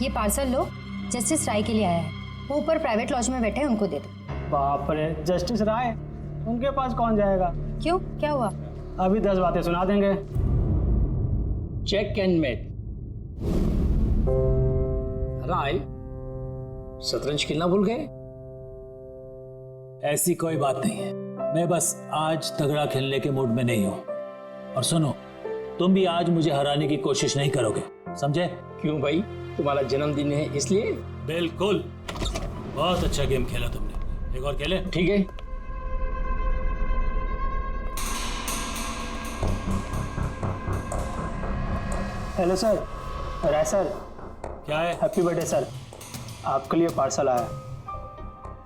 ये पार्सल लो, जस्टिस राय के लिए आया है। वो ऊपर प्राइवेट लॉज में बैठे हैं, उनको दे दो। बाप रे, जस्टिस राय, उनके पास कौन जाएगा? क्यों, क्या हुआ? अभी 10 बातें सुना देंगे। Check and met. राय, शतरंज खेलना भूल गए? ऐसी कोई बात नहीं है, मैं बस आज तगड़ा खेलने के मूड में नहीं हूं। और सुनो, तुम भी आज मुझे हराने की कोशिश नहीं करोगे, समझे? क्यों भाई, तुम्हारा जन्मदिन है इसलिए? बिल्कुल, बहुत अच्छा गेम खेला तुमने। एक और खेले? ठीक है। हेलो सर, राय सर। क्या है? हैप्पी बर्थडे सर, आपके लिए पार्सल आया।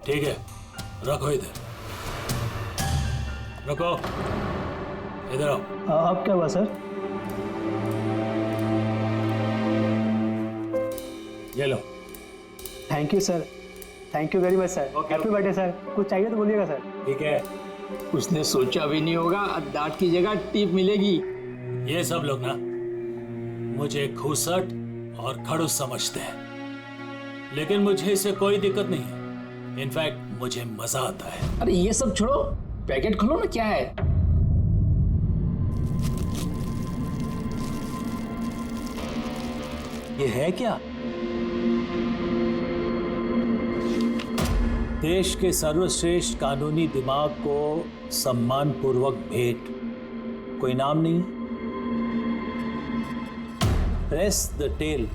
ठीक है, रखो इधर, रखो इधर आओ। अब क्या हुआ सर? ये लो। Thank you sir, thank you very much sir. Happy birthday sir. कुछ चाहिए तो बोलिएगा सर। ठीक है। उसने सोचा भी नहीं होगा डांट की जगह टिप मिलेगी। ये सब लोग ना मुझे घूसट और खड़ूस समझते हैं, लेकिन मुझे इससे कोई दिक्कत नहीं है। इनफैक्ट मुझे मजा आता है। अरे ये सब छोड़ो, पैकेट खोलो ना, क्या है? ये है क्या? देश के सर्वश्रेष्ठ कानूनी दिमाग को सम्मान पूर्वक भेंट। कोई नाम नहीं? Press the tell.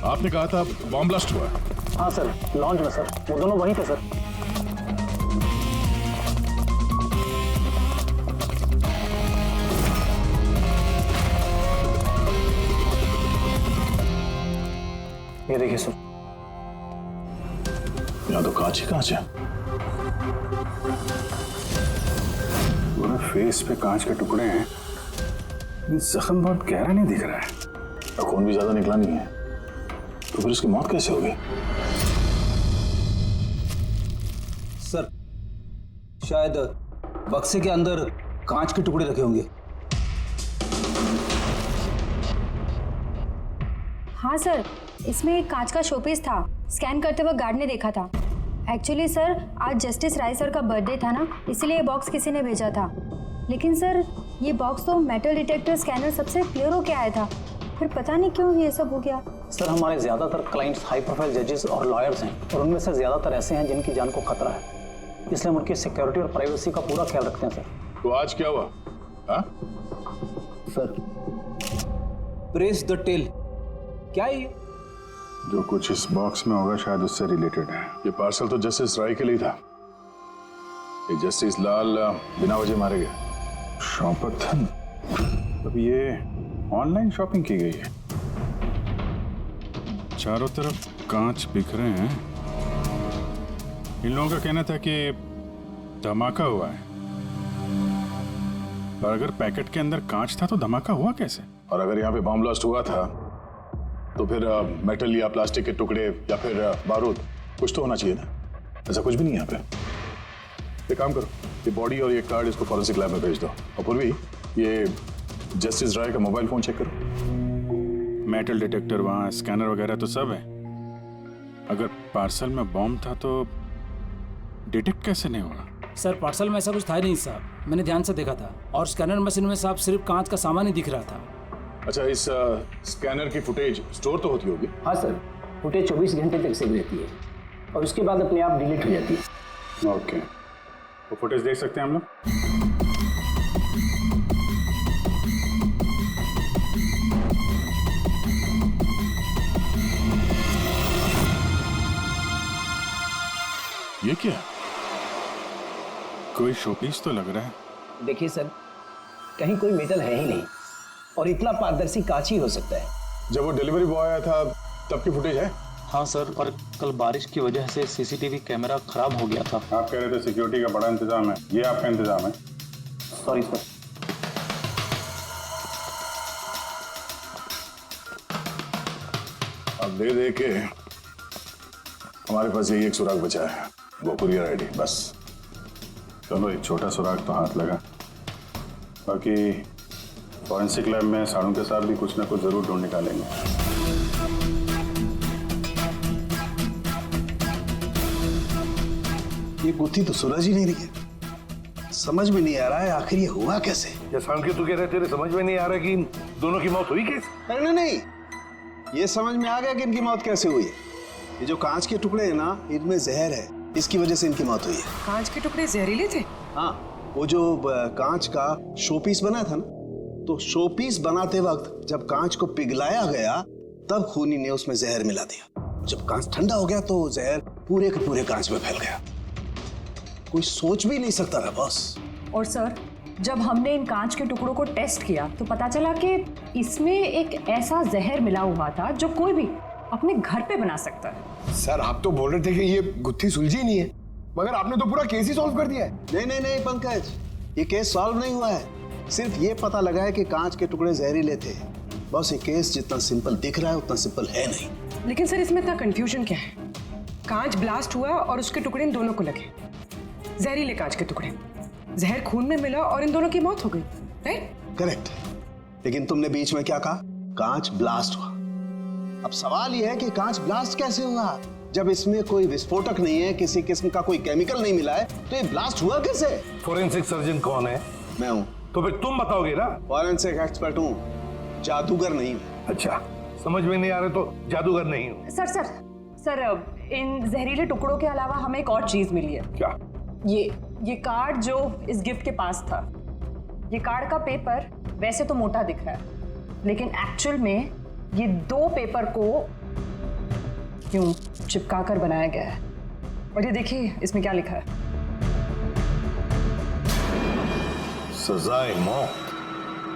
आपने कहा था बॉम्ब ब्लास्ट हुआ। हाँ सर, लॉन्च में सर, वो दोनों वहीं थे सर। ये देखिए सर। यहाँ तो कांच ही कांच है। पूरे फेस पे कांच के टुकड़े हैं। जख्म बहुत गहरा नहीं दिख रहा है, खून भी ज्यादा निकला नहीं है, तो फिर इसकी मौत कैसे होगी? सर, शायद बक्से के अंदर कांच के टुकड़े रखे होंगे। हाँ सर, इसमें एक कांच का शोपीस था। स्कैन करते वक्त गार्ड ने देखा था। एक्चुअली सर, आज जस्टिस राय सर का बर्थडे था ना, इसलिए ये बॉक्स किसी ने भेजा था। लेकिन सर, ये बॉक्स तो मेटल डिटेक्टर स्कैनर सबसे क्लियर होके आया था, फिर पता नहीं क्यों ये सब हो गया। सर, हमारे ज़्यादातर क्लाइंट्स हाई प्रोफाइल जजेस और लॉयर्स हैं, और उनमें से ज़्यादातर ऐसे हैं जिनकी जान को खतरा है, इसलिए हम उनकी सिक्योरिटी और प्राइवेसी का पूरा ख्याल रखते हैं सर। तो आज क्या हुआ? हाँ? सर, प्रेस द टेल, क्या है ये? जो कुछ इस बॉक्स में होगा शायद उससे रिलेटेड है। ये पार्सल तो जस्टिस राय के लिए था। ये जस्टिस लाल बिना वजह मारे गए। शौपथन, अब ये ऑनलाइन शॉपिंग की गई है। चारों तरफ कांच बिखरे हैं। इन लोगों का कहना था कि धमाका हुआ है, पर अगर पैकेट के अंदर कांच था तो धमाका हुआ कैसे? और अगर यहाँ पे बॉम्ब ब्लास्ट हुआ था तो फिर मेटल या प्लास्टिक के टुकड़े या फिर बारूद कुछ तो होना चाहिए ना। ऐसा कुछ भी नहीं है यहाँ पे। एक काम करो, ये बॉडी और ये कार्ड इसको फॉरेंसिक लैब में भेज दो। और पूर्वी, ये जस्टिस राय का मोबाइल फोन चेक करो। मेटल डिटेक्टर वहाँ, स्कैनर वगैरह तो सब है। अगर पार्सल में बॉम्ब था तो डिटेक्ट कैसे नहीं होगा? सर, पार्सल में ऐसा कुछ था ही नहीं साहब, मैंने ध्यान से देखा था। और स्कैनर मशीन में साहब सिर्फ कांच का सामान ही दिख रहा था। अच्छा, इस स्कैनर की फुटेज स्टोर तो होती होगी? हाँ सर, फुटेज 24 घंटे तक सेव रहती है और उसके बाद अपने आप डिलीट हो जाती है। ओके, तो फुटेज देख सकते हैं हम लोग? ये क्या? कोई शोपीस तो लग रहा है। देखिए सर, कहीं कोई मेटल है ही नहीं। और इतना पारदर्शी कांच ही हो सकता है। जब वो डिलीवरी बॉय आया था तब की फुटेज है? हाँ सर, पर कल बारिश की वजह से सीसीटीवी कैमरा खराब हो गया था। आप कह रहे थे सिक्योरिटी का बड़ा इंतजाम है, ये आपका इंतजाम है? Sorry sir. अब दे के हमारे पास यही एक सुराग बचा है, वो कुरियर आईडी, बस। चलो एक छोटा सुराग तो हाथ लगा। बाकी फॉरेंसिक लैब में साड़ू के साथ भी कुछ ना कुछ जरूर ढूंढ निकालेंगे। ये गुत्थी तो सूरज ही नहीं रही है। समझ में नहीं आ रहा है आखिर ये हुआ कैसे। जैसा कि तू कह रहे तेरे समझ में नहीं आ रहा कि इन दोनों की मौत हुई कैसे? अरे नहीं, ये समझ में आ गया कि इनकी मौत कैसे हुई है। ये जो कांच के टुकड़े हैं ना, इनमें जहर है, इसकी वजह से इनकी मौत हुई है। कांच के टुकड़े जहरीले थे? हाँ, वो जो कांच का शोपीस बना था ना, तो शोपीस बनाते वक्त जब कांच को पिघलाया गया तब खूनी ने उसमें जहर मिला दिया। जब कांच ठंडा हो गया तो जहर पूरे के पूरे कांच में फैल गया। कोई सोच भी नहीं सकता था बॉस। और सर, जब हमने इन कांच के टुकड़ों को टेस्ट किया तो पता चला कि इसमें एक ऐसा जहर मिला हुआ था जो कोई भी अपने घर पे बना सकता है। सर आप तो बोल रहे थे कि ये गुत्थी सुलझी नहीं है, मगर आपने तो पूरा केस ही सॉल्व कर दिया है। नहीं नहीं नहीं पंकज, ये केस सॉल्व नहीं हुआ है। सिर्फ ये पता लगा है कि कांच के टुकड़े जहरीले थे। बस ये केस जितना सिंपल दिख रहा है उतना सिंपल है नहीं। लेकिन सर इसमें इतना कंफ्यूजन क्या है? कांच ब्लास्ट हुआ और उसके टुकड़े इन दोनों को लगे, जहरीले कांच के टुकड़े, जहर खून में मिला और इन दोनों की मौत हो गई, राइट? करेक्ट। लेकिन तुमने बीच में क्या कहा? कांच ब्लास्ट हुआ। अब सवाल यह है कि कांच ब्लास्ट कैसे हुआ? जब इसमें कोई विस्फोटक नहीं है, किसी किस्म का कोई केमिकल नहीं मिला है, तो ये ब्लास्ट हुआ कैसे? फोरेंसिक सर्जन कौन है? मैं हूँ। तो फिर तुम बताओगे ना। फॉरेंसिक एक्सपर्ट हूँ, जादूगर नहीं हूँ। अच्छा, समझ में नहीं आ रहे तो जादूगर नहीं हूँ। सर सर सर, इन जहरीले टुकड़ों के अलावा हमें एक और चीज मिली है। क्या? ये कार्ड जो इस गिफ्ट के पास था, ये कार्ड का पेपर वैसे तो मोटा दिख रहा है, लेकिन एक्चुअल में ये दो पेपर को यूं चिपका कर बनाया गया है। और ये देखिए इसमें क्या लिखा है। सजाए मौत।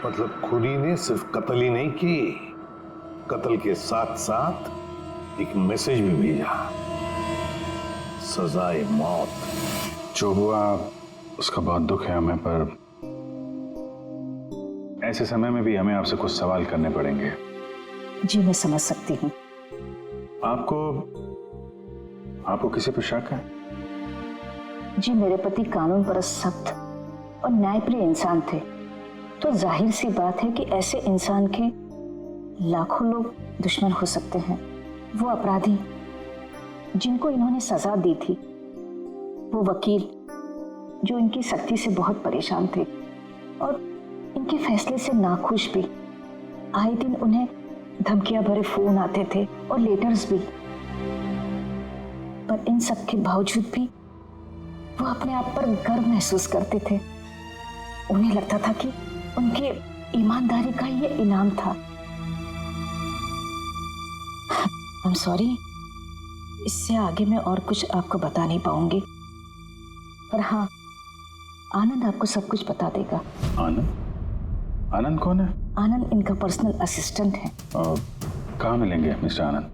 मतलब खूनी ने सिर्फ कत्ल ही नहीं की, कत्ल के साथ साथ एक मैसेज भी भेजा, सजाए मौत। जो हुआ उसका बहुत दुख है हमें, पर ऐसे समय में भी हमें आपसे कुछ सवाल करने पड़ेंगे। जी मैं समझ सकती हूँ। आपको किसी पर शक है? जी मेरे पति कानून पर सख्त और न्यायप्रिय इंसान थे, तो जाहिर सी बात है कि ऐसे इंसान के लाखों लोग दुश्मन हो सकते हैं। वो अपराधी जिनको इन्होंने सजा दी थी, वो वकील जो इनकी सख्ती से बहुत परेशान थे और इनके फैसले से नाखुश भी। आए दिन उन्हें धमकियां भरे फोन आते थे और लेटर्स भी, पर इन सब के बावजूद भी वो अपने आप पर गर्व महसूस करते थे। उन्हें लगता था कि उनकी ईमानदारी का ये इनाम था। I'm sorry, इससे आगे मैं और कुछ आपको बता नहीं पाऊंगी, पर हाँ, आनंद आपको सब कुछ बता देगा। आनंद? आनंद कौन है? आनंद इनका पर्सनल असिस्टेंट है। कहाँ मिलेंगे मिस्टर आनंद?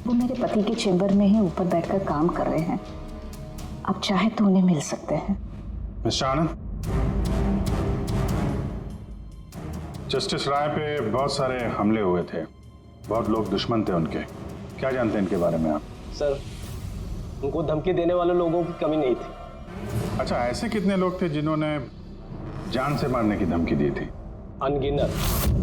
वो मेरे पति के चेंबर में ही ऊपर बैठकर काम कर रहे हैं। आप चाहे तो उन्हें मिल सकते हैं। मिस्टर आनंद, जस्टिस राय पे बहुत सारे हमले हुए थे, बहुत लोग दुश्मन थे उनके। क्या जानते हैं इनके बारे में आप? सर, उनको धमकी देने वाले लोगों की कमी नहीं थी। अच्छा, ऐसे कितने लोग थे जिन्होंने जान से मारने की धमकी दी थी? अनगिनत।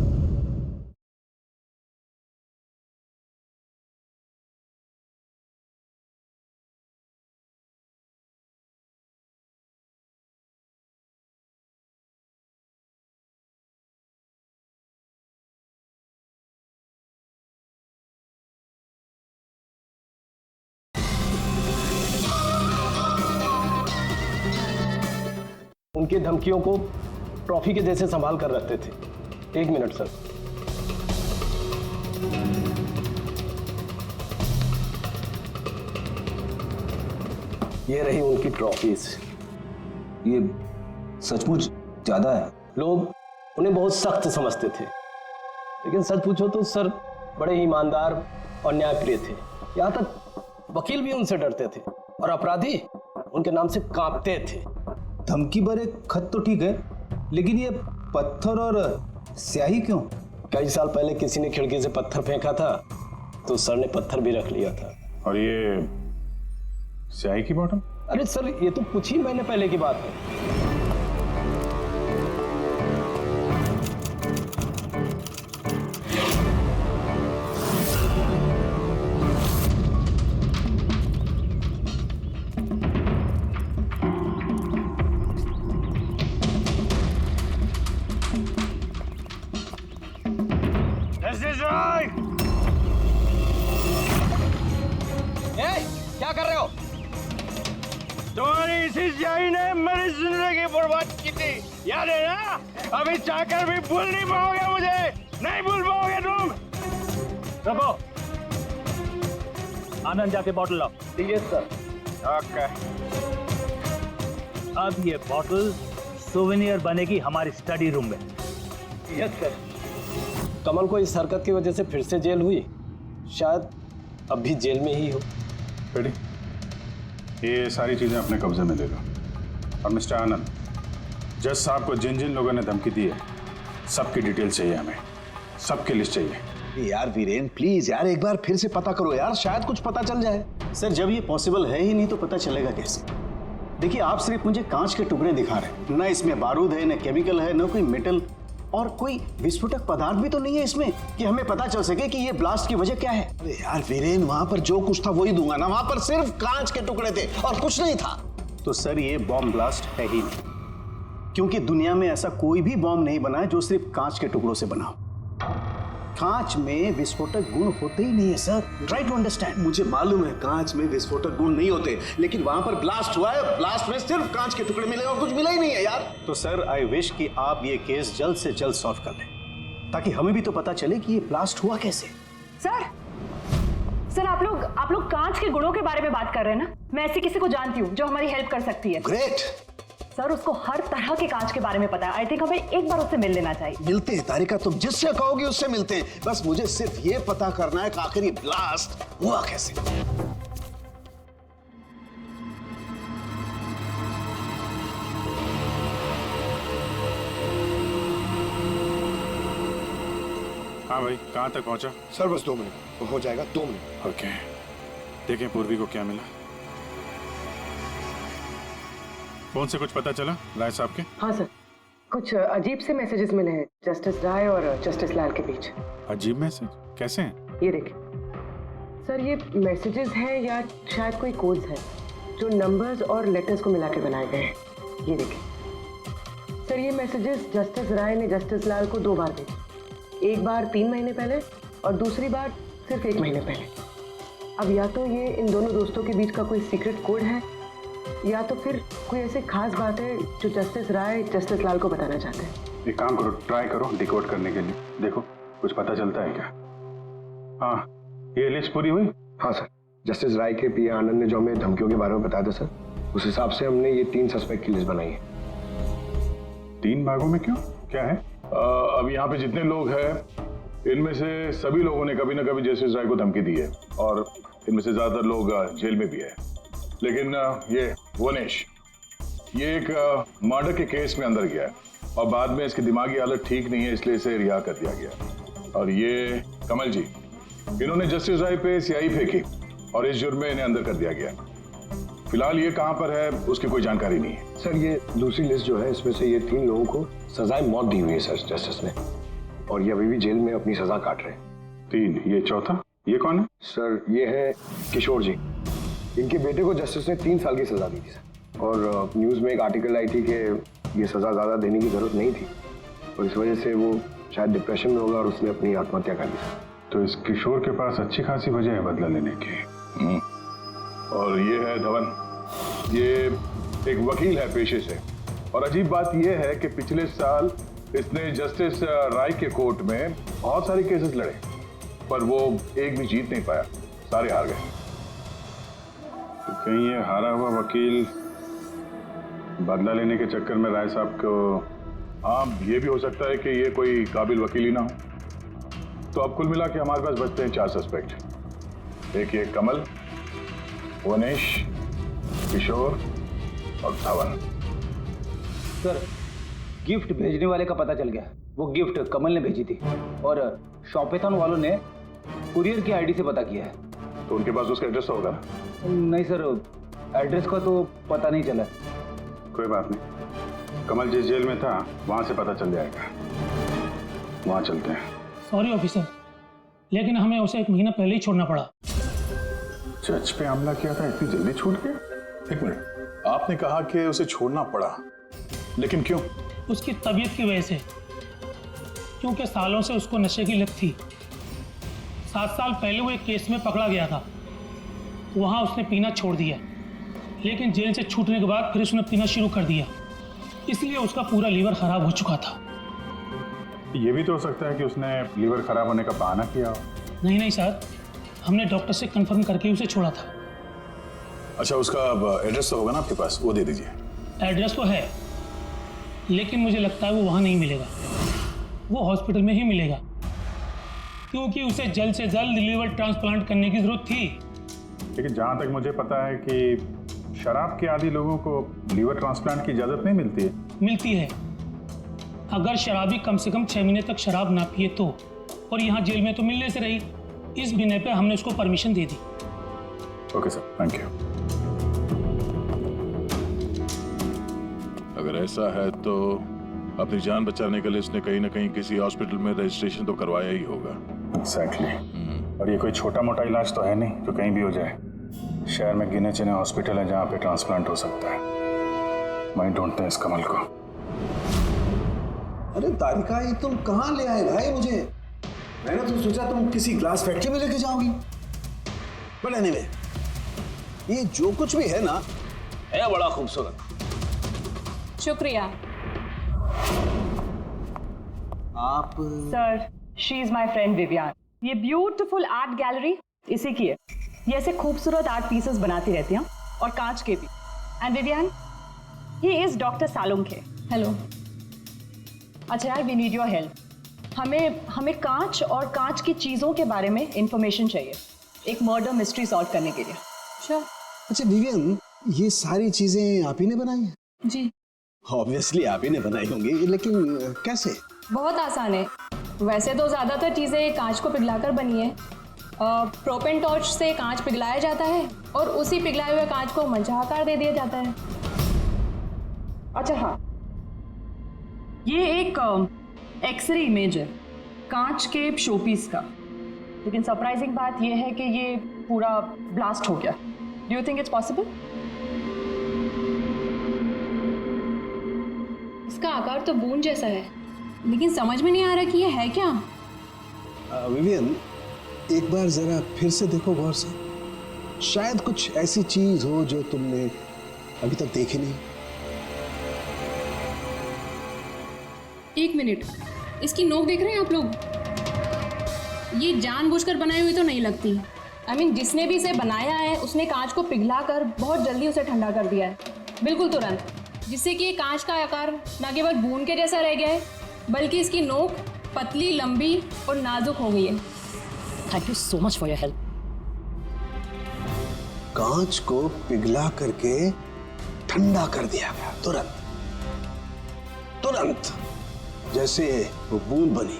उनकी धमकियों को ट्रॉफी के जैसे संभाल कर रखते थे। 1 मिनट सर। ये रही उनकी ट्रॉफीज। ये सचमुच ज्यादा है। लोग उन्हें बहुत सख्त समझते थे, लेकिन सच पूछो तो सर बड़े ईमानदार और न्यायप्रिय थे। यहाँ तक वकील भी उनसे डरते थे और अपराधी उनके नाम से कांपते थे। धमकी भरे खत तो ठीक है, लेकिन ये पत्थर और स्याही क्यों? कई साल पहले किसी ने खिड़की से पत्थर फेंका था तो सर ने पत्थर भी रख लिया था। और ये स्याही की बॉटल? अरे सर ये तो कुछ ही महीने पहले की बात है। क्या कर रहे हो? तुम्हारी इसी स्याही ने मेरी जिंदगी बर्बाद की थी, याद है ना? अभी चाहकर भी भूल नहीं पाओगे मुझे, नहीं भूल पाओगे तुम। रखो, आनंद जाके बॉटल लाओ। ठीक है सर। ओके। अब ये बॉटल सोवेनियर बनेगी हमारी स्टडी रूम में। Yes sir. कमल को इस हरकत की वजह से फिर से जेल हुई, शायद अब भी जेल में ही हो। रेडी? ये सारी चीजें अपने कब्जे में ले लो। और मिस्टर आनंद, जज साहब को जिन जिन लोगों ने धमकी दी है सबकी डिटेल चाहिए, हमें सबकी लिस्ट चाहिए। यार वीरेन प्लीज यार एक बार फिर से पता करो यार, शायद कुछ पता चल जाए। सर जब ये पॉसिबल है ही नहीं तो पता चलेगा कैसे? देखिए आप सिर्फ मुझे कांच के टुकड़े दिखा रहे हैं, ना इसमें बारूद है, ना केमिकल है, ना कोई मेटल और कोई विस्फोटक पदार्थ भी तो नहीं है इसमें कि हमें पता चल सके कि ये ब्लास्ट की वजह क्या है। अरे यार वीरेन वहां पर जो कुछ था वही दूंगा ना, वहां पर सिर्फ कांच के टुकड़े थे और कुछ नहीं था। तो सर ये बॉम्ब ब्लास्ट है ही नहीं, क्योंकि दुनिया में ऐसा कोई भी बॉम्ब नहीं बना है जो सिर्फ कांच के टुकड़ों से बना हो। कांच में विस्फोटक गुण होते ही नहीं है सर, ट्राई टू अंडरस्टैंड। मुझे मालूम है कांच में विस्फोटक गुण नहीं होते, लेकिन वहां पर ब्लास्ट हुआ है, ब्लास्ट में सिर्फ कांच के टुकड़े मिले और कुछ मिला ही नहीं है यार। तो सर आई विश कि आप ये केस जल्द से जल्द सॉल्व कर लें ताकि हमें भी तो पता चले कि ये ब्लास्ट हुआ कैसे। सर आप लोग कांच के गुणों के बारे में बात कर रहे हैं ना? मैं ऐसी किसी को जानती हूँ जो हमारी हेल्प कर सकती है। ग्रेट सर उसको हर तरह के कांच के बारे में पता है। आई थिंक हमें एक बार उससे मिल लेना चाहिए। मिलते हैं तारिका, तुम जिससे कहोगे उससे मिलते हैं, बस मुझे सिर्फ ये पता करना है कि आखिर ये ब्लास्ट हुआ कैसे। हाँ भाई, कहाँ तक पहुँचा? सर बस 2 मिनट हो जाएगा, 2 मिनट। ओके, देखें पूर्वी को क्या मिला। फोन से कुछ पता चला राय साहब के? हाँ सर, कुछ अजीब से मैसेजेस मिले हैं जस्टिस राय और जस्टिस लाल के बीच। अजीब मैसेज? कैसे हैं? ये देखिए सर, ये मैसेजेस हैं या शायद कोई कोड्स हैं जो नंबर्स और लेटर्स को मिला के बनाए गए हैं। ये देखिए सर, ये मैसेजेस जस्टिस राय ने जस्टिस लाल को 2 बार भेजे, एक बार 3 महीने पहले और दूसरी बार सिर्फ 1 महीने पहले। अब या तो ये इन दोनों दोस्तों के बीच का कोई सीक्रेट कोड है या तो फिर कोई ऐसी खास बात है जो जस्टिस राय जस्टिस लाल को बताना चाहते हैं। एक काम करो, ट्राई करो डिकोड करने के लिए, देखो कुछ पता चलता है क्या। हाँ, ये लिस्ट पूरी हुई? हाँ सर, जस्टिस राय के पीए आनंद ने जो हमें धमकियों के बारे में बताया था सर, उस हिसाब से हमने ये 3 सस्पेक्ट की लिस्ट बनाई है। 3 भागों में क्यों, क्या है? अब यहाँ पे जितने लोग हैं इनमें से सभी लोगों ने कभी ना कभी जस्टिस राय को धमकी दी है और इनमें से ज्यादातर लोग जेल में भी है। लेकिन ये वनेश, ये एक मर्डर के केस में अंदर गया है और बाद में इसकी दिमागी हालत ठीक नहीं है, इसलिए इसे रिहा कर दिया गया। और ये कमल जी, इन्होंने जस्टिस राय पे स्याही फेंकी और इस जुर्म में इन्हें अंदर कर दिया गया। फिलहाल ये कहाँ पर है उसकी कोई जानकारी नहीं है। सर ये दूसरी लिस्ट जो है इसमें से ये 3 लोगों को सजाए मौत दी हुई है सर जस्टिस ने, और ये अभी भी जेल में अपनी सजा काट रहे हैं। 3, ये चौथा, ये कौन है? सर ये है किशोर जी, इनके बेटे को जस्टिस ने 3 साल की सजा दी थी सर, और न्यूज़ में एक आर्टिकल आई थी कि ये सजा ज़्यादा देने की जरूरत नहीं थी और इस वजह से वो शायद डिप्रेशन में होगा और उसने अपनी आत्महत्या कर ली सर। तो इस किशोर के पास अच्छी खासी वजह है बदला लेने की। और ये है धवन, ये एक वकील है पेशे से, और अजीब बात ये है कि पिछले साल इसने जस्टिस राय के कोर्ट में बहुत सारे केसेस लड़े पर वो एक भी जीत नहीं पाया, सारे हार गए। तो कहीं ये हारा हुआ वकील बदला लेने के चक्कर में राय साहब को, हाँ ये भी हो सकता है कि ये कोई काबिल वकील ही ना हो। तो अब कुल मिला के हमारे पास बचते हैं 4 सस्पेक्ट। एक ये कमल, वनेश, किशोर और धवन। सर, गिफ्ट भेजने वाले का पता चल गया। वो गिफ्ट कमल ने भेजी थी और शॉपेथॉन वालों ने कुरियर की आईडी से पता किया है। तो उनके पास उसका एड्रेस तो होगा ना? नहीं सर, एड्रेस का तो पता नहीं चला। कोई बात नहीं, कमल जिस जेल में था वहां से पता चल जाएगा। वहां चलते हैं। सॉरी ऑफिसर, लेकिन हमें उसे 1 महीना पहले ही छोड़ना पड़ा। जज पे हमला किया था, इतनी जल्दी छूट गया? एक मिनट, आपने कहा कि उसे छोड़ना पड़ा, लेकिन क्यों? उसकी तबीयत की वजह से, क्योंकि सालों से उसको नशे की लत थी। 7 साल पहले वो एक केस में पकड़ा गया था, वहाँ उसने पीना छोड़ दिया, लेकिन जेल से छूटने के बाद फिर उसने पीना शुरू कर दिया, इसलिए उसका पूरा लीवर खराब हो चुका था। ये भी तो हो सकता है कि उसने लीवर खराब होने का बहाना किया हो। नहीं सर, हमने डॉक्टर से कंफर्म करके उसे छोड़ा था। अच्छा, उसका एड्रेस तो होगा ना आपके पास, वो दे दीजिए। एड्रेस तो है, लेकिन मुझे लगता है वो वहाँ नहीं मिलेगा, वो हॉस्पिटल में ही मिलेगा, क्योंकि उसे जल्द से जल्द लीवर ट्रांसप्लांट करने की जरूरत थी। लेकिन जहाँ तक मुझे पता है कि शराब के आदी लोगों को लीवर ट्रांसप्लांट की इजाज़त नहीं मिलती है। मिलती है, अगर शराबी कम से कम 6 महीने तक शराब ना पिए तो, और यहाँ जेल में तो मिलने से रही, इस बिना पे हमने उसको permission they the. Okay sir, thank you. अगर ऐसा है तो अपनी जान बचाने के लिए उसने कहीं ना कहीं किसी हॉस्पिटल में रजिस्ट्रेशन तो करवाया ही होगा। एग्जैक्टली। और ये कोई छोटा मोटा इलाज तो है नहीं जो कहीं भी हो जाए। शहर में गिने चुने हॉस्पिटल हैं जहाँ पे ट्रांसप्लांट हो सकता है। वहीं ढूंढते हैं इस कमल को। अरे तारिका, ये तुम कहाँ ले आए भाई मुझे? मैंने तो सोचा तुम किसी ग्लास फैक्ट्री में लेके जाओगी। बट एनीवे, ये जो कुछ भी है ना, है बड़ा खूबसूरत। शुक्रिया। आप sir, she is my friend Vivian. ये ब्यूटीफुल आर्ट गैलरी इसी की है। ये ऐसे खूबसूरत आर्ट पीसेस बनाती रहती हैं, और कांच के भी। And Vivian, he is doctor Salunkhe. Hello. अच्छा यार, वी नीड योर हेल्प। हमें कांच और कांच की चीजों के बारे में इंफॉर्मेशन चाहिए, एक मर्डर मिस्ट्री सॉल्व करने के लिए। श्योर। अच्छा विवियन, ये सारी चीजें आप ही ने बनाई हैं? जी। ऑब्वियसली आप ही ने बनाई होंगी, लेकिन कैसे? बहुत आसान है। वैसे तो ज़्यादातर चीज़ें कांच को पिघलाकर बनी है। प्रोपेन टॉर्च से कांच पिघलाया जाता है और उसी पिघलाए हुए कांच को मंचा आकार दे दिया जाता है। अच्छा हाँ, ये एक एक्सरे इमेज है कांच के शोपीस का, लेकिन सरप्राइजिंग बात यह है कि ये पूरा ब्लास्ट हो गया। Do you think it's possible? इसका आकार तो बूंद जैसा है, लेकिन समझ में नहीं आ रहा कि ये है क्या। विवियन, एक बार जरा फिर से देखो गौर से। शायद कुछ ऐसी चीज हो जो तुमने अभी तक देखी नहीं। 1 मिनट, इसकी नोक देख रहे हैं आप लोग? ये जानबूझकर बनाई हुई तो नहीं लगती। I mean, जिसने भी इसे बनाया है उसने कांच को पिघलाकर बहुत जल्दी उसे ठंडा कर दिया है, बिल्कुल तुरंत, जिससे कि ये कांच का आकार न केवल बूंद के जैसा रह गया है, बल्कि इसकी नोक पतली, लंबी और नाजुक हो गई है। Thank you so much for your help. कांच को पिघला करके ठंडा कर दिया गया, तुरंत तुरंत, जैसे वो बूंद बनी।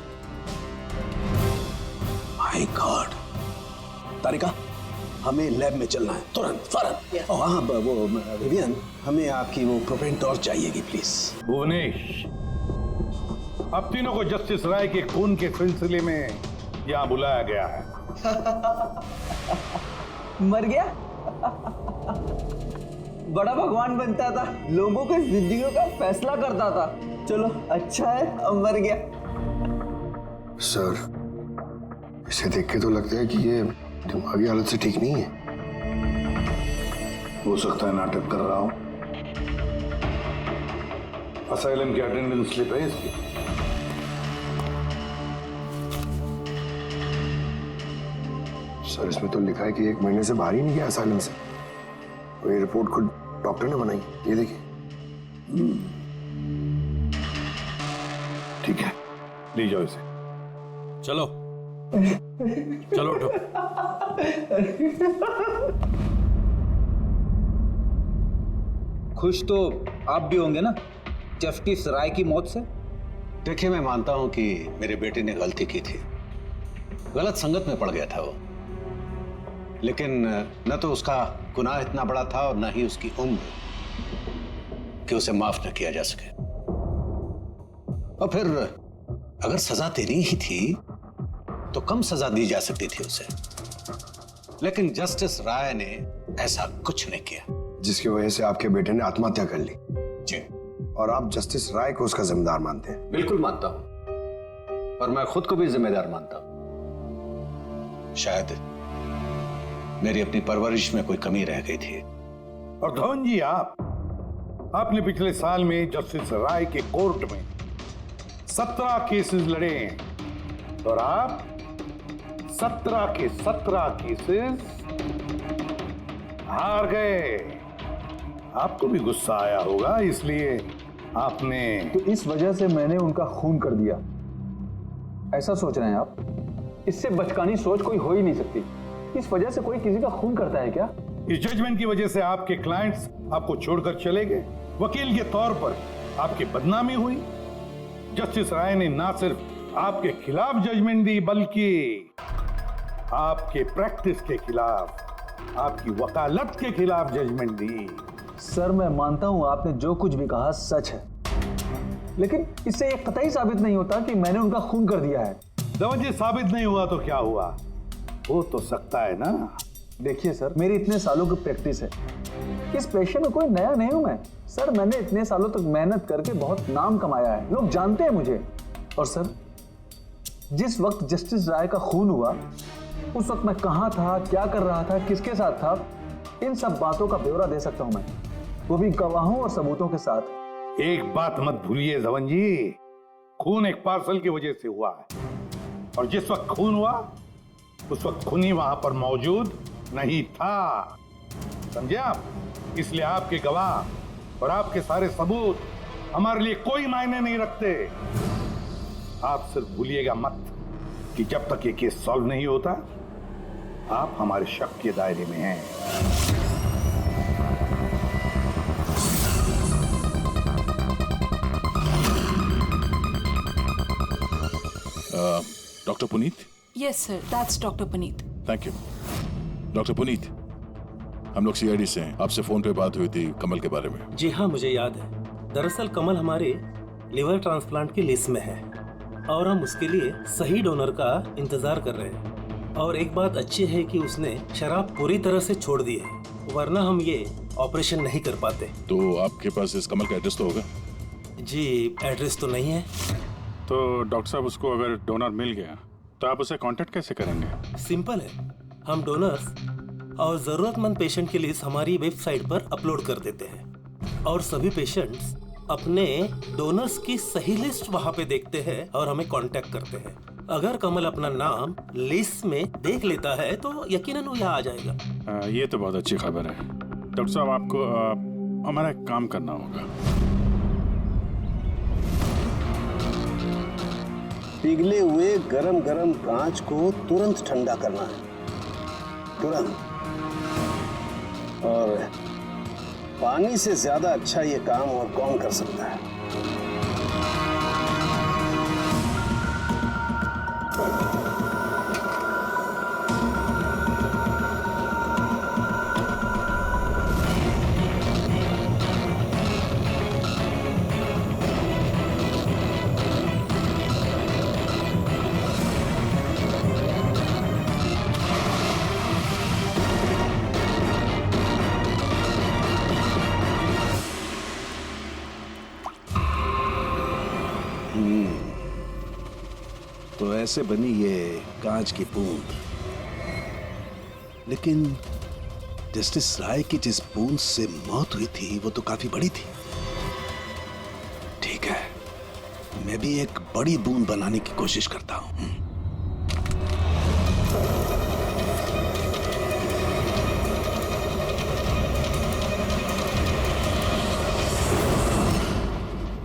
My God. तारिका, हमें लैब में चलना है तुरंत, फौरन। और हाँ, वो विवियन, हमें आपकी वो प्रोपेन टॉर्च चाहिएगी प्लीज। भुवनेश, अब तीनों को जस्टिस राय के खून के सिलसिले में यहाँ बुलाया गया है। मर गया? बड़ा भगवान बनता था, लोगों के जिंदगियों का फैसला करता था। चलो अच्छा है, अब मर गया। सर, इसे देख के तो लगता है कि ये दिमागी हालत से ठीक नहीं है। हो सकता है नाटक कर रहा हूं। असाइलम की अटेंडेंस स्लिप है इसकी। सर, इसमें तो लिखा है कि 1 महीने से बाहर ही नहीं गया असाइलम से। और ये रिपोर्ट खुद डॉक्टर ने बनाई, ये देखिए। ठीक है, ले जाओ इसे। चलो, चलो उठो। खुश तो आप भी होंगे ना जस्टिस राय की मौत से? देखिए, मैं मानता हूं कि मेरे बेटे ने गलती की थी, गलत संगत में पड़ गया था वो, लेकिन न तो उसका गुनाह इतना बड़ा था और न ही उसकी उम्र कि उसे माफ न किया जा सके। और फिर अगर सजा देनी ही थी तो कम सजा दी जा सकती थी उसे, लेकिन जस्टिस राय ने ऐसा कुछ नहीं किया, जिसकी वजह से आपके बेटे ने आत्महत्या कर ली। जी। और आप जस्टिस राय को उसका जिम्मेदार मानते हैं? बिल्कुल मानता हूं, और मैं खुद को भी जिम्मेदार मानता हूं। शायद मेरी अपनी परवरिश में कोई कमी रह गई थी। और धवन जी, आपने पिछले साल में जस्टिस राय के कोर्ट में 17 केसेस लड़े हैं और आप 17 के 17 केसेस हार गए। आपको भी गुस्सा आया होगा, इसलिए आपने तो इस वजह से मैंने उनका खून कर दिया, ऐसा सोच रहे हैं आप? इससे बचकानी सोच कोई हो ही नहीं सकती। इस वजह से कोई किसी का खून करता है क्या? इस जजमेंट की वजह से आपके क्लाइंट्स आपको छोड़कर चले गए, वकील के तौर पर आपकी बदनामी हुई। जस्टिस राय ने ना सिर्फ आपके खिलाफ जजमेंट दी, बल्कि आपके प्रैक्टिस के खिलाफ, आपकी वकालत के खिलाफ जजमेंट दी। सर, मैं मानता हूं आपने जो कुछ भी कहा सच है, लेकिन इससे यह कतई साबित नहीं होता कि मैंने उनका खून कर दिया है। धवन जी, साबित नहीं हुआ तो क्या हुआ? हो तो सकता है ना। देखिए सर, मेरी इतने सालों की प्रैक्टिस है, इस पेशे में कोई नया नहीं हूं मैं। सर, मैंने इतने सालों तक मेहनत करके बहुत नाम कमाया है, लोग जानते हैं मुझे। और सर, जिस वक्त जस्टिस राय का खून हुआ उस वक्त मैं कहां था, क्या कर रहा था, किसके साथ था, इन सब बातों का ब्यौरा दे सकता हूं मैं, वो भी गवाहों और सबूतों के साथ। एक बात मत भूलिए धवन जी, खून एक पार्सल की वजह से हुआ है, और जिस वक्त खून हुआ उस वक्त खूनी वहां पर मौजूद नहीं था, समझे आप? इसलिए आपके गवाह और आपके सारे सबूत हमारे लिए कोई मायने नहीं रखते। आप सिर्फ भूलिएगा मत कि जब तक ये केस सॉल्व नहीं होता आप हमारे शक के दायरे में हैं। Doctor Puneet? Yes sir, that's doctor Puneet. Thank you. Doctor Puneet, हम लोग सीआईडी से हैं, आपसे फोन पे बात हुई थी कमल के बारे में। जी हाँ, मुझे याद है। दरअसल कमल हमारे लिवर ट्रांसप्लांट की लिस्ट में है और हम उसके लिए सही डोनर का इंतजार कर रहे हैं। और एक बात अच्छी है कि उसने शराब पूरी तरह से छोड़ दी है, वरना हम ये ऑपरेशन नहीं कर पाते। तो आपके पास इस कमल का एड्रेस तो होगा? जी, एड्रेस तो नहीं है। तो डॉक्टर साहब, उसको अगर डोनर मिल गया तो आप उसे कांटेक्ट कैसे करेंगे? सिंपल है, हम डोनर्स और जरूरतमंद पेशेंट की लिस्ट हमारी वेबसाइट पर अपलोड कर देते हैं और सभी पेशेंट्स अपने डोनर्स की सही लिस्ट वहां पे देखते हैं और हमें कांटेक्ट करते हैं। अगर कमल अपना नाम लिस्ट में देख लेता है तो यकीनन वो यहाँ आ जाएगा। ये तो बहुत अच्छी खबर है। डॉक्टर साहब, आपको हमारा एक काम करना होगा। पिघले हुए गरम गरम कांच को तुरंत ठंडा करना है, तुरंत। और पानी से ज्यादा अच्छा ये काम और कौन कर सकता है? तो ऐसे बनी ये कांच की बूंद, लेकिन जस्टिस राय की जिस बूंद से मौत हुई थी वो तो काफी बड़ी थी। ठीक है, मैं भी एक बड़ी बूंद बनाने की कोशिश करता हूं।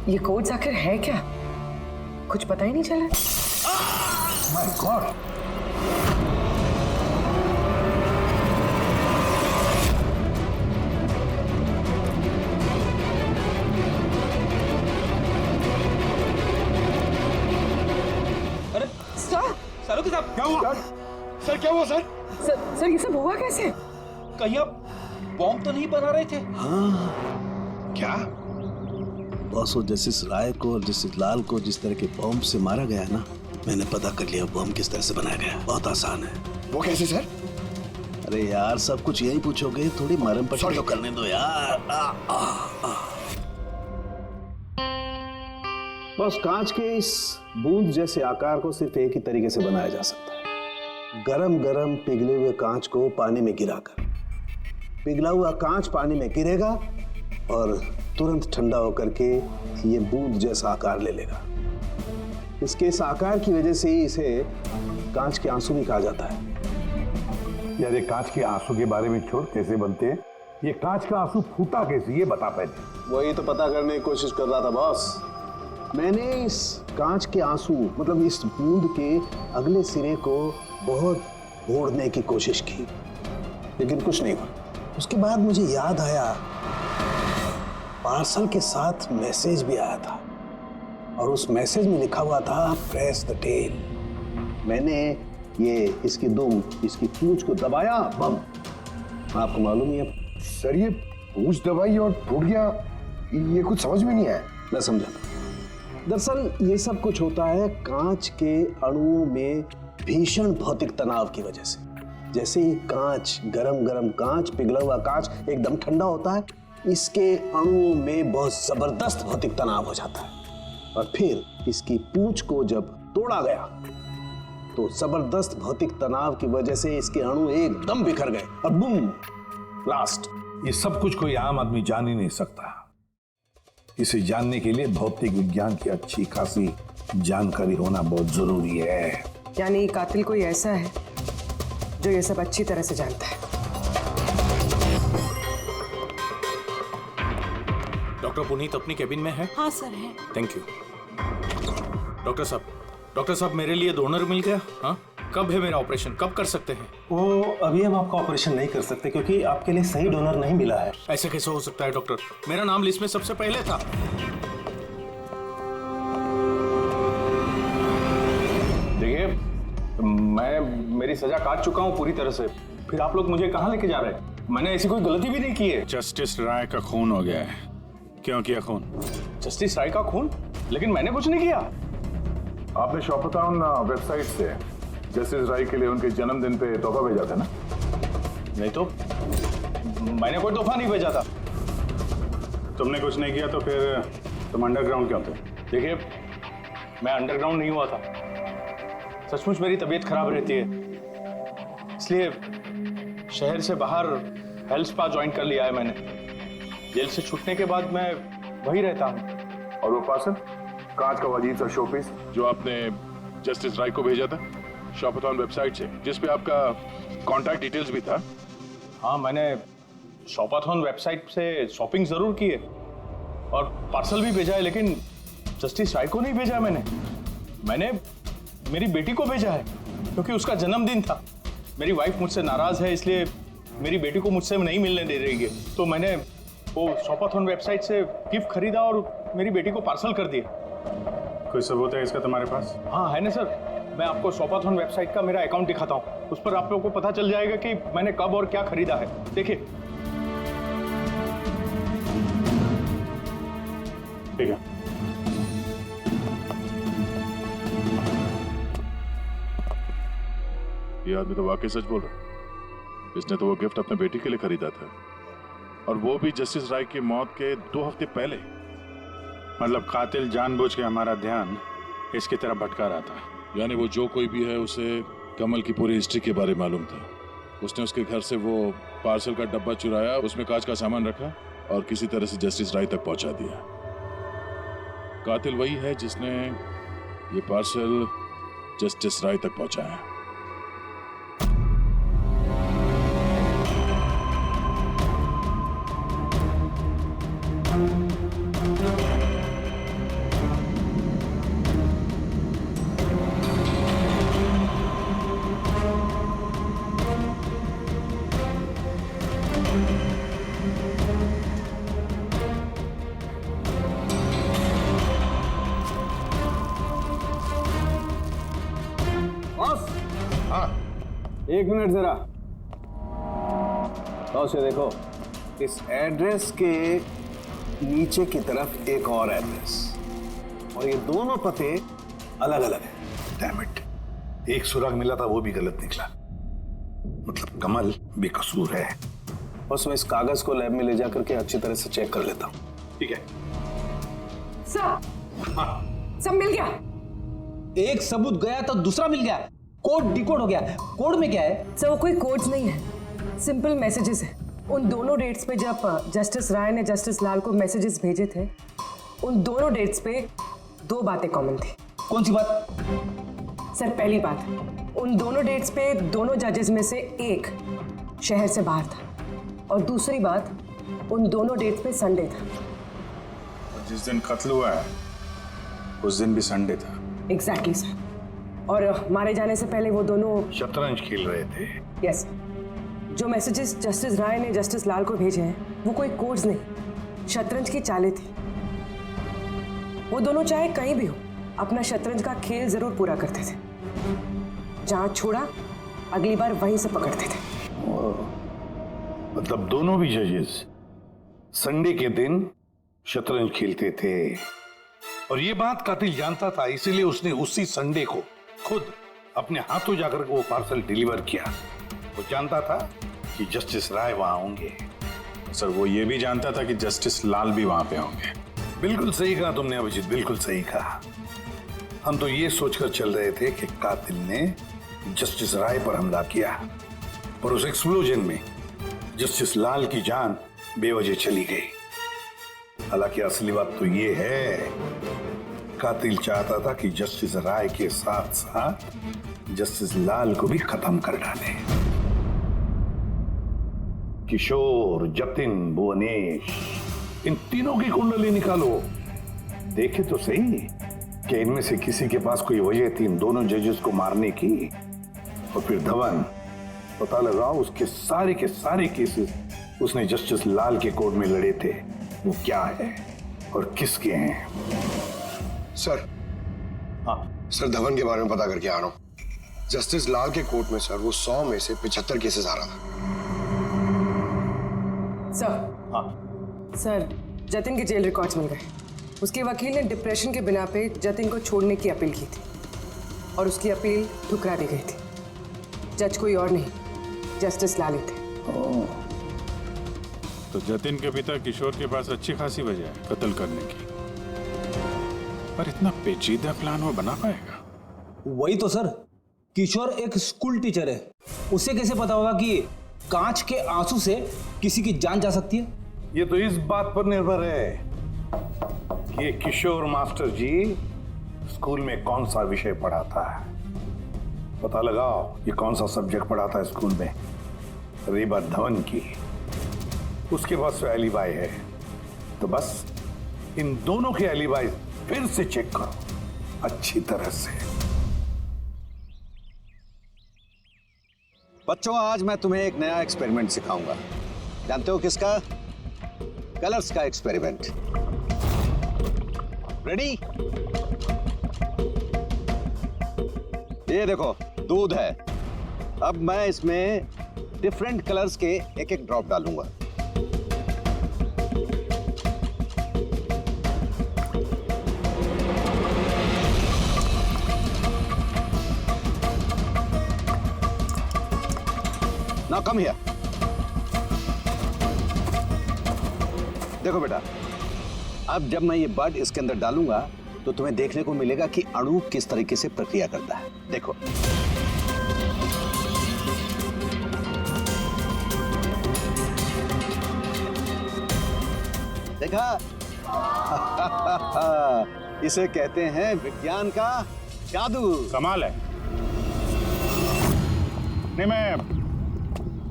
ये कोड्स आखिर है क्या? कुछ पता ही नहीं चला। माय गॉड, सालू साहब क्या हुआ? सर क्या हुआ सर? सर ये सब हुआ कैसे? कहीं आप बॉम्ब तो नहीं बना रहे थे? हाँ। क्या? बॉस, जस्टिस राय को और जस्टिस लाल को जिस तरह के बॉम्ब से मारा गया ना, मैंने पता कर लिया बॉम्ब किस तरह से बनाया गया। बहुत आसान है। वो कैसे सर? अरे यार, सब कुछ यही पूछोगे, थोड़ी मरम पट्टी तो करने दो यार। बस कांच के इस बूंद जैसे आकार को सिर्फ एक ही तरीके से बनाया जा सकता है, गरम गरम पिघले हुए कांच को पानी में गिराकर। पिघला हुआ कांच पानी में गिरेगा और तुरंत ठंडा होकर के ये बूंद जैसा आकार ले लेगा। इसके इस आकार की वजह से ही इसे कांच के आंसू भी कहा जाता है। यार, कांच के आंसू के बारे में छोड़, कैसे बनते हैं ये कांच का आंसू, फूटा कैसे, ये बता पहले। वही तो पता करने की कोशिश कर रहा था बॉस। मैंने इस कांच के आंसू मतलब इस बूंद के अगले सिरे को बहुत मोड़ने की कोशिश की, लेकिन कुछ नहीं हुआ। उसके बाद मुझे याद आया, पार्सल के साथ मैसेज भी आया था और उस मैसेज में लिखा हुआ था प्रेस द टेल। मैंने ये इसकी दुम, इसकी पूंछ को दबाया, बम। आपको मालूम ही है सर, ये पूंछ दबाई और टूट गया, ये कुछ समझ में नहीं आया। मैं समझा। दरअसल ये सब कुछ होता है कांच के अणुओं में भीषण भौतिक तनाव की वजह से। जैसे ही कांच, गरम गरम कांच, पिघला हुआ कांच एकदम ठंडा होता है, इसके अणुओं में बहुत जबरदस्त भौतिक तनाव हो जाता है और फिर इसकी पूंछ को जब तोड़ा गया तो जबरदस्त भौतिक तनाव की वजह से इसके अणु एकदम बिखर गए और बूम, ब्लास्ट। ये सब कुछ कोई आम आदमी जान ही नहीं सकता। इसे जानने के लिए भौतिक विज्ञान की अच्छी खासी जानकारी होना बहुत जरूरी है। यानी कातिल कोई ऐसा है जो ये सब अच्छी तरह से जानता है। डॉक्टर पुनीत अपनी केबिन में है? हाँ सर है। Thank you. डॉक्टर साहब मेरे लिए डोनर मिल गया? हाँ, कब है मेरा ऑपरेशन, कब कर सकते हैं? वो अभी हम आपका ऑपरेशन नहीं कर सकते क्योंकि आपके लिए सही डोनर नहीं मिला है। ऐसे कैसे हो सकता है डॉक्टर? मेरा नाम लिस्ट में सबसे पहले था। देखिए, मेरी सजा काट चुका हूँ पूरी तरह से, फिर आप लोग मुझे कहाँ लेके जा रहे हैं? मैंने ऐसी कोई गलती भी नहीं की है। जस्टिस राय का खून हो गया है। क्यों किया खून? जस्टिस राय का खून? लेकिन मैंने कुछ नहीं किया। आपने शॉपटाउन वेबसाइट से जस्टिस राय के लिए उनके जन्मदिन पे तोहफा भेजा था ना? नहीं तो मैंने कोई तोहफा नहीं भेजा था। तुमने कुछ नहीं किया तो फिर तुम अंडरग्राउंड क्यों थे? देखिए, मैं अंडरग्राउंड नहीं हुआ था। सचमुच मेरी तबीयत खराब रहती है, इसलिए शहर से बाहर हेल्थ स्पा ज्वाइन कर लिया है मैंने। जेल से छूटने के बाद मैं वही रहता हूँ। और वो पार्सल, कांच का अजीब सा शोपीस जो आपने जस्टिस राय को भेजा था शॉपटाउन वेबसाइट से, जिसपे आपका कॉन्टैक्ट डिटेल्स भी था। हाँ, मैंने शॉपटाउन वेबसाइट से शॉपिंग जरूर की है और पार्सल भी भेजा है, लेकिन जस्टिस राय को नहीं भेजा मैंने मेरी बेटी को भेजा है क्योंकि उसका जन्मदिन था। मेरी वाइफ मुझसे नाराज है, इसलिए मेरी बेटी को मुझसे नहीं मिलने दे रही है, तो मैंने वो शॉपटाउन वेबसाइट से गिफ्ट खरीदा और मेरी बेटी को पार्सल कर दिया। कोई सबूत है इसका तुम्हारे पास? हाँ है ना सर, मैं आपको शॉपटाउन वेबसाइट का मेरा अकाउंट दिखाता हूँ, उस पर आप लोगों को पता चल जाएगा कि मैंने कब और क्या खरीदा है। देखिए। ठीक है। ये आदमी तो वाकई सच बोल रहा है। इसने तो वो गिफ्ट अपने बेटी के लिए खरीदा था, और वो भी जस्टिस राय की मौत के 2 हफ्ते पहले। मतलब कातिल जानबूझ के हमारा ध्यान इसकी तरफ भटका रहा था। यानी वो जो कोई भी है, उसे कमल की पूरी हिस्ट्री के बारे में मालूम था। उसने उसके घर से वो पार्सल का डब्बा चुराया, उसमें कांच का सामान रखा और किसी तरह से जस्टिस राय तक पहुंचा दिया। कातिल वही है जिसने ये पार्सल जस्टिस राय तक पहुंचाया। बॉस। हाँ, एक मिनट जरा। तो से देखो, इस एड्रेस के नीचे की तरफ एक और एड्रेस, और ये दोनों पते अलग अलग हैं। डैम इट, एक सुराग मिला था वो भी गलत निकला। मतलब कमल बेकसूर है। बस मैं इस कागज को लैब में ले जाकर के अच्छी तरह से चेक कर लेता हूँ। ठीक है सब मिल गया। एक सबूत गया तो दूसरा मिल गया, कोड डिकोड हो गया। कोड में क्या है? सर वो कोई कोड्स नहीं है, सिंपल मैसेजेस है। उन दोनों डेट्स पे जब जस्टिस राय ने जस्टिस लाल को मैसेजेस भेजे थे, उन दोनों डेट्स पे दो बातें कॉमन थी। कौन सी बात? सर पहली बात, उन दोनों डेट्स पे दोनों जजेस में से एक शहर से बाहर था, और दूसरी बात, उन दोनों डेट्स पे संडे था। जिस दिन कत्ल हुआ है उस दिन भी संडे था। Exactly sir. और मारे जाने से पहले वो दोनों शतरंज खेल रहे थे। यस। जो मैसेजेस जस्टिस राय ने जस्टिस लाल को भेजे हैं वो कोई कोड्स नहीं, शतरंज की चालें थी। वो दोनों चाहे कहीं भी हो अपना शतरंज का खेल जरूर पूरा करते थे। जहां छोड़ा अगली बार वहीं से पकड़ते थे। मतलब दोनों भी जजेस संडे के दिन शतरंज खेलते थे, और ये बात कातिल जानता था, इसीलिए उसने उसी संडे को खुद अपने हाथों जाकर वो पार्सल डिलीवर किया। वो जानता था कि जस्टिस राय वहां होंगे। सर वो ये भी जानता था कि जस्टिस लाल भी वहां पे होंगे। बिल्कुल सही कहा तुमने अभिजीत, बिल्कुल सही कहा। हम तो ये सोचकर चल रहे थे कि कातिल ने जस्टिस राय पर हमला किया, पर उस एक्सप्लोजन में जस्टिस लाल की जान बेवजह चली गई। हालांकि असली बात तो ये है, कातिल चाहता था कि जस्टिस राय के साथ साथ जस्टिस लाल को भी खत्म कर डाले। किशोर, जतिन, भुवनेश, इन तीनों की कुंडली निकालो, देखे तो सही कि इनमें से किसी के पास कोई वजह थी इन दोनों जजेस को मारने की। और फिर धवन, पता लगाओ उसके सारे के सारे केसेस उसने जस्टिस लाल के कोर्ट में लड़े थे, वो क्या है और किसके हैं। सर, हाँ सर, धवन के बारे में पता करके आ रहा हूं। जस्टिस लाल के कोर्ट में सर वो 100 में से 75 केसेस आ रहा था। सर, हाँ सर, जतिन के जेल रिकॉर्ड्स मिल गए। उसके वकील ने डिप्रेशन के बिना पे जतिन को छोड़ने की अपील की थी, और उसकी अपील ठुकरा दी गई थी। जज कोई और नहीं, जस्टिस लाल ही थे। तो जतिन के पिता किशोर के पास अच्छी खासी वजह है कत्ल करने की, पर इतना पेचीदा प्लान वो बना पाएगा? वही तो सर, किशोर एक स्कूल टीचर है, उसे कैसे पता होगा कि कांच के आंसू से किसी की जान जा सकती है? ये तो इस बात पर निर्भर है कि किशोर मास्टर जी स्कूल में कौन सा विषय पढ़ाता है। पता लगाओ ये कौन सा सब्जेक्ट पढ़ाता है स्कूल में। रही बात धवन की, उसके पास तो एलिबाई है, तो बस इन दोनों के एलिबाई फिर से चेक करो अच्छी तरह से। बच्चों, आज मैं तुम्हें एक नया एक्सपेरिमेंट सिखाऊंगा। जानते हो किसका? कलर्स का एक्सपेरिमेंट। रेडी? ये देखो, दूध है। अब मैं इसमें डिफरेंट कलर्स के एक एक ड्रॉप डालूंगा। Now come here. देखो बेटा, अब जब मैं ये बड इसके अंदर डालूंगा तो तुम्हें देखने को मिलेगा कि अणु किस तरीके से प्रक्रिया करता है। देखो, देखा? इसे कहते हैं विज्ञान का जादू। कमाल है। नहीं, मैं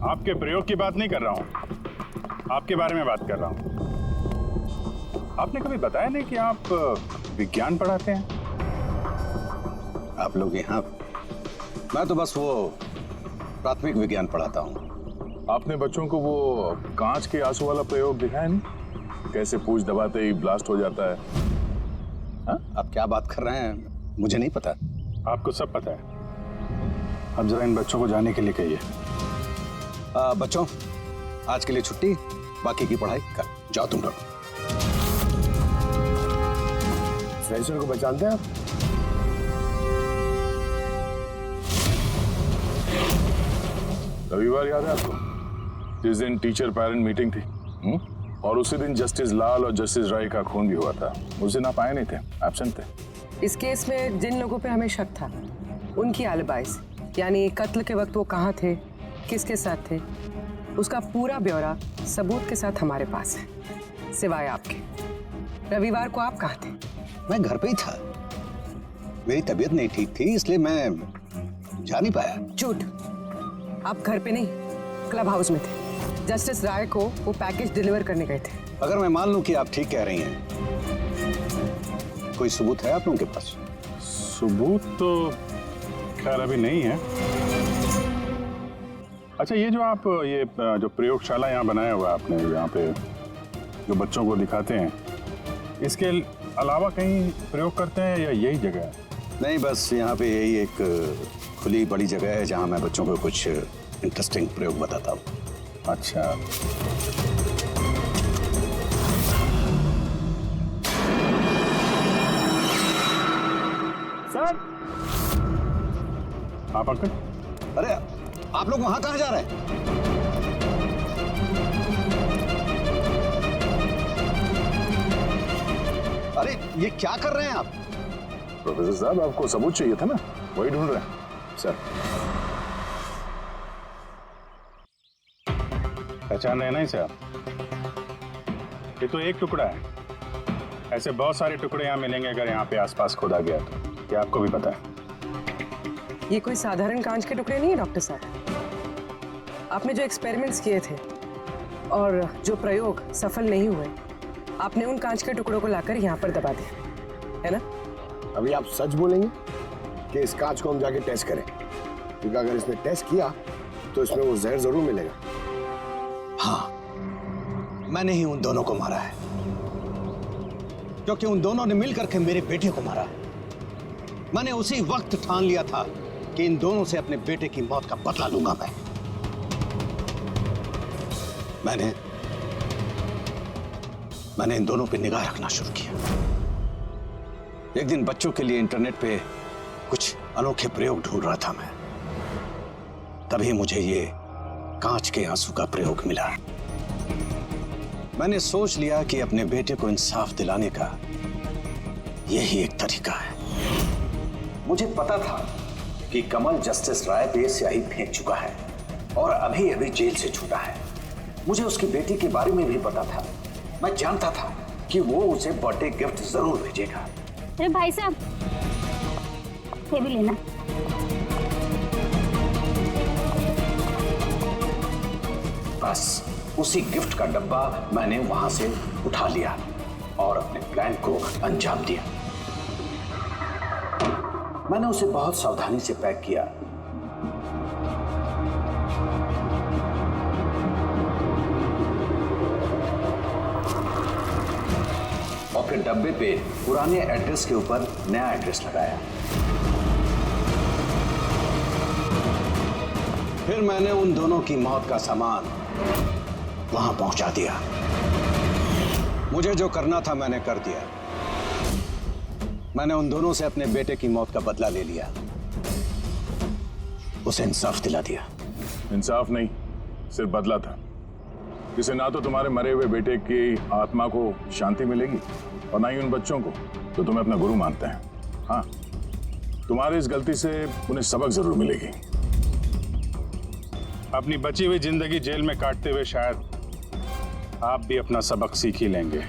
आपके प्रयोग की बात नहीं कर रहा हूं, आपके बारे में बात कर रहा हूं। आपने कभी बताया नहीं कि आप विज्ञान पढ़ाते हैं? आप लोग यहाँ? मैं तो बस वो प्राथमिक विज्ञान पढ़ाता हूँ। आपने बच्चों को वो कांच के आंसू वाला प्रयोग दिखाया नहीं? कैसे पूछ दबाते ही ब्लास्ट हो जाता है। हाँ? आप क्या बात कर रहे हैं? मुझे नहीं पता। आपको सब पता है। अब जरा इन बच्चों को जाने के लिए कहिए। बच्चों, आज के लिए छुट्टी, बाकी की पढ़ाई कर जाओ तुम लोग। सर को पहचानते हैं आप? रविवार याद है आपको, जिस दिन टीचर पेरेंट मीटिंग थी? और उसी दिन जस्टिस लाल और जस्टिस राय का खून भी हुआ था। उस दिन आप आए नहीं थे, एब्सेंट थे। इस केस में जिन लोगों पे हमें शक था उनकी एलिबाइज, यानी कत्ल के वक्त वो कहाँ थे, किसके साथ थे, उसका पूरा ब्यौरा सबूत के साथ हमारे पास है, सिवाय आपके। रविवार को आप कहाँ थे? मैं घर पे ही था, मेरी तबीयत नहीं ठीक थी इसलिए मैं जा नहीं पाया। झूठ, आप घर पे नहीं, क्लब हाउस में थे। जस्टिस राय को वो पैकेज डिलीवर करने गए थे। अगर मैं मान लूं कि आप ठीक कह रही हैं, कोई सबूत है आप लोगों के पास? सबूत तो खैर अभी नहीं है। अच्छा, ये जो आप जो प्रयोगशाला यहाँ बनाया हुआ आपने, यहाँ पे जो बच्चों को दिखाते हैं, इसके अलावा कहीं प्रयोग करते हैं या यही जगह है? नहीं, बस यहाँ पे यही एक खुली बड़ी जगह है जहाँ मैं बच्चों को कुछ इंटरेस्टिंग प्रयोग बताता हूँ। अच्छा, सर आप अंकल? अरे आप लोग वहां कहाँ जा रहे हैं? अरे ये क्या कर रहे हैं आप? प्रोफेसर साहब, आपको सबूत चाहिए था ना, वही ढूंढ रहे हैं। सर, पहचान रहे हैं ना इसे आप? ये तो एक टुकड़ा है, ऐसे बहुत सारे टुकड़े यहाँ मिलेंगे अगर यहाँ पे आसपास खोदा गया तो। क्या आपको भी पता है? ये कोई साधारण कांच के टुकड़े नहीं है डॉक्टर साहब। आपने जो एक्सपेरिमेंट्स किए थे और जो प्रयोग सफल नहीं हुए, आपने उन कांच के टुकड़ों को लाकर यहाँ पर दबा दिया, है ना? अभी आप सच बोलेंगे कि इस कांच को हम जाके टेस्ट करें? क्योंकि अगर इसने टेस्ट किया तो इसमें वो जहर जरूर मिलेगा। हाँ, मैंने ही उन दोनों को मारा है, क्योंकि उन दोनों ने मिलकर के मेरे बेटे को मारा है। मैंने उसी वक्त ठान लिया था कि इन दोनों से अपने बेटे की मौत का बदला लूंगा मैं। मैंने इन दोनों पे निगाह रखना शुरू किया। एक दिन बच्चों के लिए इंटरनेट पे कुछ अनोखे प्रयोग ढूंढ रहा था मैं, तभी मुझे ये कांच के आंसू का प्रयोग मिला। मैंने सोच लिया कि अपने बेटे को इंसाफ दिलाने का यही एक तरीका है। मुझे पता था कि कमल जस्टिस राय पे स्याही फेंक चुका है और अभी अभी जेल से छूटा है। मुझे उसकी बेटी के बारे में भी पता था। मैं जानता था कि वो उसे बर्थडे गिफ्ट जरूर भेजेगा। अरे भाई साहब, ये भी लेना। बस उसी गिफ्ट का डब्बा मैंने वहां से उठा लिया और अपने प्लान को अंजाम दिया। मैंने उसे बहुत सावधानी से पैक किया। और फिर डब्बे पे पुराने एड्रेस के ऊपर नया एड्रेस लगाया। फिर मैंने उन दोनों की मौत का सामान वहां पहुंचा दिया। मुझे जो करना था मैंने कर दिया। मैंने उन दोनों से अपने बेटे की मौत का बदला ले लिया, उसे इंसाफ दिला दिया। इंसाफ नहीं, सिर्फ बदला था, जिसे ना तो तुम्हारे मरे हुए बेटे की आत्मा को शांति मिलेगी और ना ही उन बच्चों को जो तुम्हें अपना गुरु मानते हैं। हाँ, तुम्हारी इस गलती से उन्हें सबक जरूर मिलेगी। अपनी बची हुई जिंदगी जेल में काटते हुए शायद आप भी अपना सबक सीख ही लेंगे।